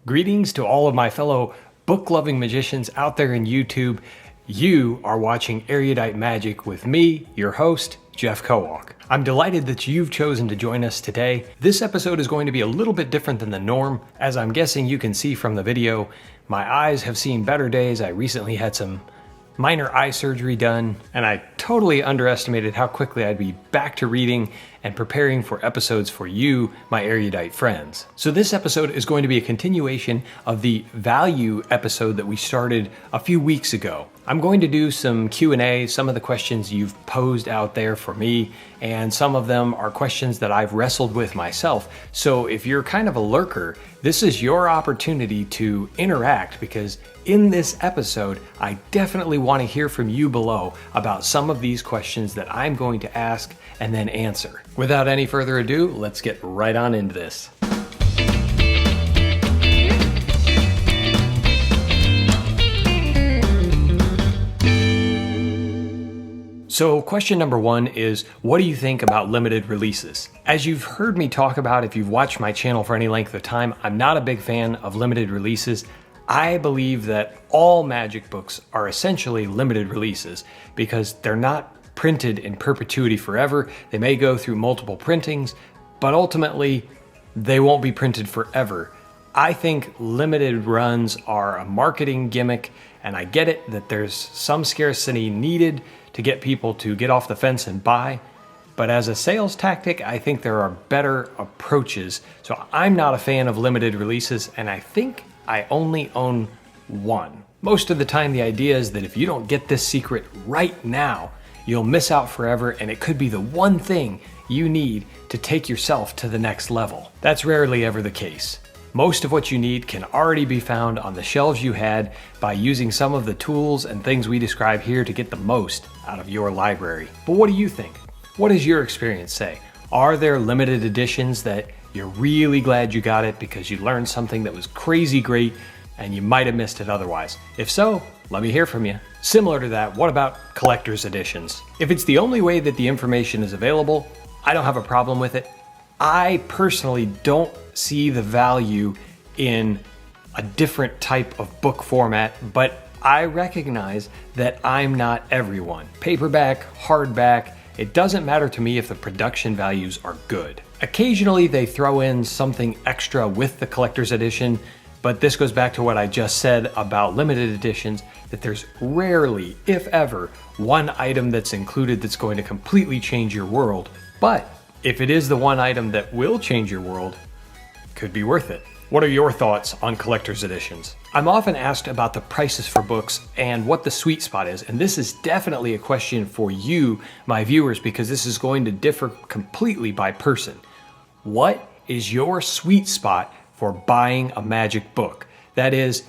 Greetings to all of my fellow book-loving magicians out there in YouTube. You are watching Erudite Magic with me, your host, Jeff Kowalk. I'm delighted that you've chosen to join us today. This episode is going to be a little bit different than the norm. As I'm guessing you can see from the video, my eyes have seen better days. I recently had some minor eye surgery done, and I totally underestimated how quickly I'd be back to reading and preparing for episodes for you, my erudite friends. So this episode is going to be a continuation of the value episode that we started a few weeks ago. I'm going to do some Q&A, some of the questions you've posed out there for me, and some of them are questions that I've wrestled with myself. So if you're kind of a lurker, this is your opportunity to interact, because in this episode, I definitely want to hear from you below about some of these questions that I'm going to ask and then answer. Without any further ado, let's get right on into this. So question number one is, what do you think about limited releases? As you've heard me talk about, if you've watched my channel for any length of time, I'm not a big fan of limited releases. I believe that all magic books are essentially limited releases because they're not printed in perpetuity forever. They may go through multiple printings, but ultimately they won't be printed forever. I think limited runs are a marketing gimmick, and I get it that there's some scarcity needed to get people to get off the fence and buy. But as a sales tactic, I think there are better approaches. So I'm not a fan of limited releases, and I think I only own one. Most of the time, the idea is that if you don't get this secret right now, you'll miss out forever, and it could be the one thing you need to take yourself to the next level. That's rarely ever the case. Most of what you need can already be found on the shelves you had by using some of the tools and things we describe here to get the most out of your library. But what do you think? What does your experience say? Are there limited editions that you're really glad you got it because you learned something that was crazy great and you might have missed it otherwise? If so, let me hear from you. Similar to that, what about collector's editions? If it's the only way that the information is available, I don't have a problem with it. I personally don't see the value in a different type of book format, but I recognize that I'm not everyone. Paperback, hardback, it doesn't matter to me if the production values are good. Occasionally they throw in something extra with the collector's edition, but this goes back to what I just said about limited editions, that there's rarely, if ever, one item that's included that's going to completely change your world. But if it is the one item that will change your world, it could be worth it. What are your thoughts on collector's editions? I'm often asked about the prices for books and what the sweet spot is, and this is definitely a question for you, my viewers, because this is going to differ completely by person. What is your sweet spot for buying a magic book? That is,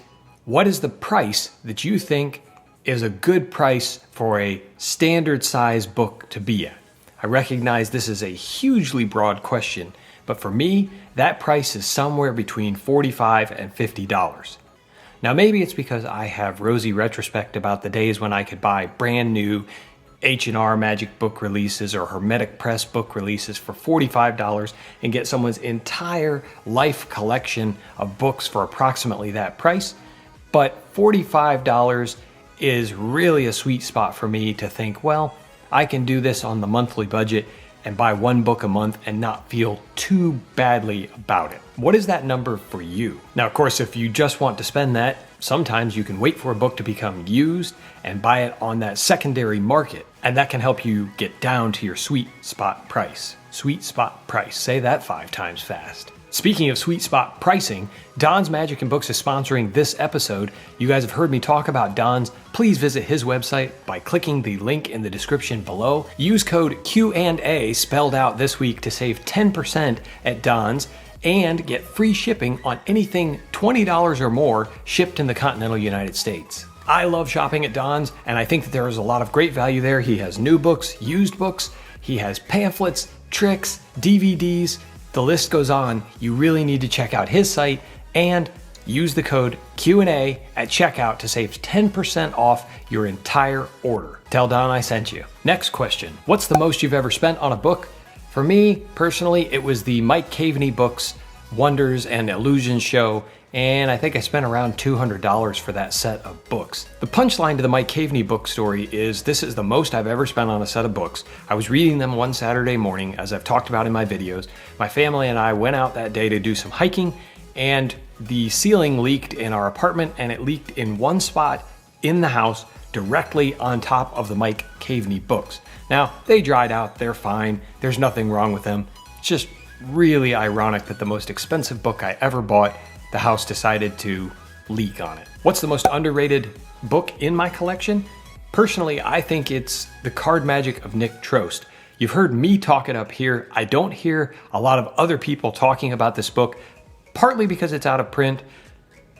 what is the price that you think is a good price for a standard size book to be at? I recognize this is a hugely broad question, but for me, that price is somewhere between $45 and $50. Now maybe it's because I have rosy retrospect about the days when I could buy brand new H&R Magic book releases or Hermetic Press book releases for $45 and get someone's entire life collection of books for approximately that price. But $45 is really a sweet spot for me to think, well, I can do this on the monthly budget and buy one book a month and not feel too badly about it. What is that number for you? Now, of course, if you just want to spend that, sometimes you can wait for a book to become used and buy it on that secondary market, and that can help you get down to your sweet spot price. Sweet spot price. Say that 5 times fast. Speaking of sweet spot pricing, Don's Magic and Books is sponsoring this episode. You guys have heard me talk about Don's. Please visit his website by clicking the link in the description below. Use code Q&A spelled out this week to save 10% at Don's and get free shipping on anything $20 or more shipped in the continental United States. I love shopping at Don's, and I think that there is a lot of great value there. He has new books, used books, he has pamphlets, tricks, DVDs. The list goes on. You really need to check out his site and use the code Q&A at checkout to save 10% off your entire order. Tell Don I sent you. Next question. What's the most you've ever spent on a book? For me, personally, it was the Mike Caveney books, Wonders and Illusions show and I think I spent around $200 for that set of books. The punchline to the Mike Caveney book story is this is the most I've ever spent on a set of books. I was reading them one Saturday morning, as I've talked about in my videos. My family and I went out that day to do some hiking, and the ceiling leaked in our apartment, and it leaked in one spot in the house directly on top of the Mike Caveney books. Now, they dried out, they're fine, there's nothing wrong with them. It's just really ironic that the most expensive book I ever bought, the house decided to leak on it. What's the most underrated book in my collection? Personally, I think it's The Card Magic of Nick Trost. You've heard me talk it up here. I don't hear a lot of other people talking about this book, partly because it's out of print.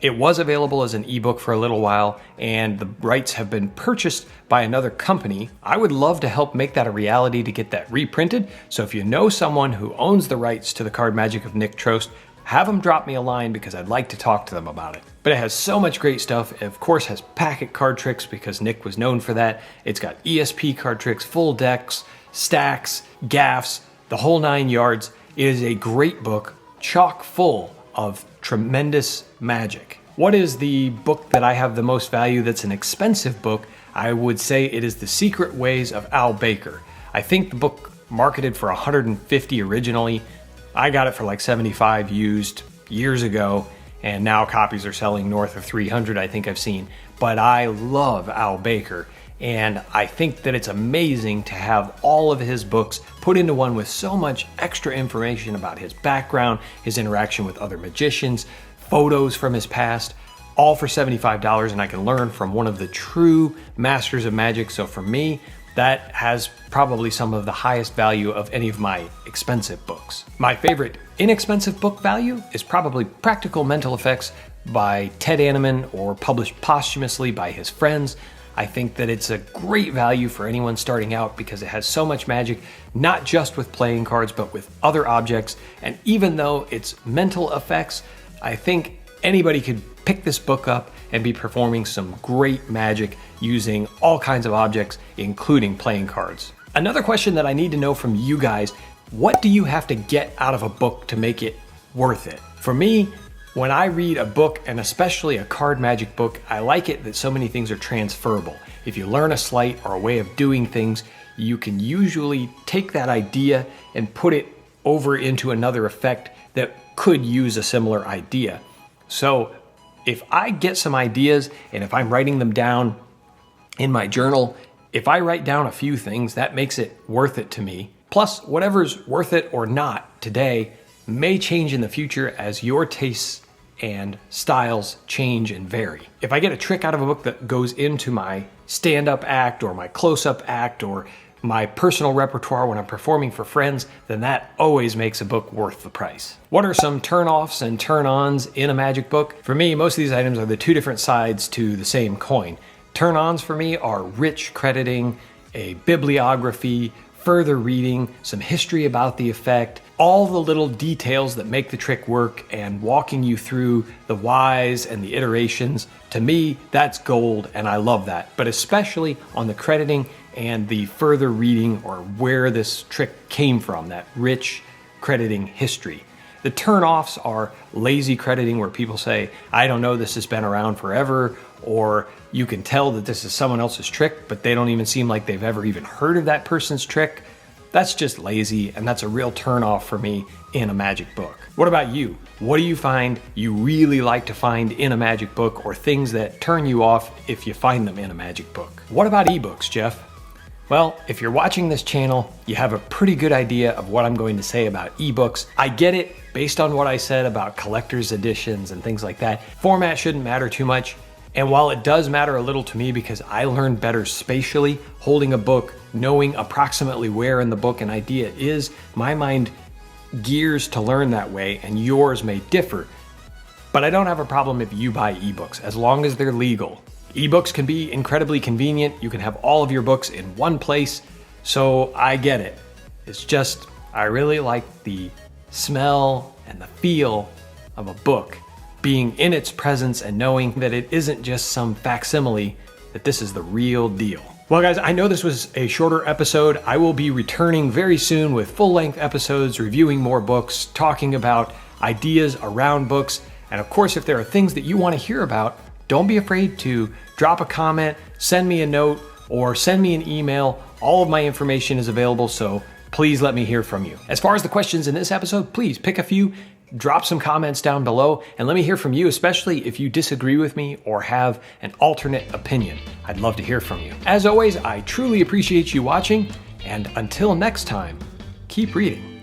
It was available as an ebook for a little while, and the rights have been purchased by another company. I would love to help make that a reality to get that reprinted. So if you know someone who owns the rights to The Card Magic of Nick Trost, have them drop me a line because I'd like to talk to them about it. But it has so much great stuff. It of course has packet card tricks because Nick was known for that. It's got ESP card tricks, full decks, stacks, gaffs, the whole 9 yards. It is a great book, chock full of tremendous magic. What is the book that I have the most value that's an expensive book? I would say it is The Secret Ways of Al Baker. I think the book marketed for $150 originally. I got it for like $75 used years ago, and now copies are selling north of $300, I think I've seen. But I love Al Baker, and I think that it's amazing to have all of his books put into one with so much extra information about his background, his interaction with other magicians, photos from his past, all for $75, and I can learn from one of the true masters of magic. So for me, that has probably some of the highest value of any of my expensive books. My favorite inexpensive book value is probably Practical Mental Effects by Ted Anneman, or published posthumously by his friends. I think that it's a great value for anyone starting out because it has so much magic, not just with playing cards, but with other objects. And even though it's mental effects, I think anybody could pick this book up and be performing some great magic using all kinds of objects, including playing cards. Another question that I need to know from you guys, what do you have to get out of a book to make it worth it? For me, when I read a book, and especially a card magic book, I like it that so many things are transferable. If you learn a sleight or a way of doing things, you can usually take that idea and put it over into another effect that could use a similar idea. So if I get some ideas and if I'm writing them down in my journal, if I write down a few things, that makes it worth it to me. Plus, whatever's worth it or not today may change in the future as your tastes and styles change and vary. If I get a trick out of a book that goes into my stand-up act or my close-up act or my personal repertoire when I'm performing for friends, then that always makes a book worth the price. What are some turn-offs and turn-ons in a magic book? For me, most of these items are the two different sides to the same coin. Turn-ons for me are rich crediting, a bibliography, further reading, some history about the effect, all the little details that make the trick work, and walking you through the whys and the iterations. To me, that's gold, and I love that. But especially on the crediting and the further reading, or where this trick came from, that rich crediting history. The turn-offs are lazy crediting, where people say, I don't know, this has been around forever, or you can tell that this is someone else's trick, but they don't even seem like they've ever even heard of that person's trick. That's just lazy, and that's a real turn-off for me in a magic book. What about you? What do you find you really like to find in a magic book, or things that turn you off if you find them in a magic book? What about ebooks, Jeff? Well, if you're watching this channel, you have a pretty good idea of what I'm going to say about ebooks. I get it based on what I said about collector's editions and things like that. Format shouldn't matter too much. And while it does matter a little to me because I learn better spatially, holding a book, knowing approximately where in the book an idea is, my mind gears to learn that way, and yours may differ. But I don't have a problem if you buy ebooks, as long as they're legal. Ebooks can be incredibly convenient. You can have all of your books in one place, so I get it. It's just, I really like the smell and the feel of a book, being in its presence and knowing that it isn't just some facsimile, that this is the real deal. Well guys, I know this was a shorter episode. I will be returning very soon with full-length episodes, reviewing more books, talking about ideas around books. And of course, if there are things that you want to hear about, don't be afraid to drop a comment, send me a note, or send me an email. All of my information is available, so please let me hear from you. As far as the questions in this episode, please pick a few, drop some comments down below, and let me hear from you, especially if you disagree with me or have an alternate opinion. I'd love to hear from you. As always, I truly appreciate you watching, and until next time, keep reading.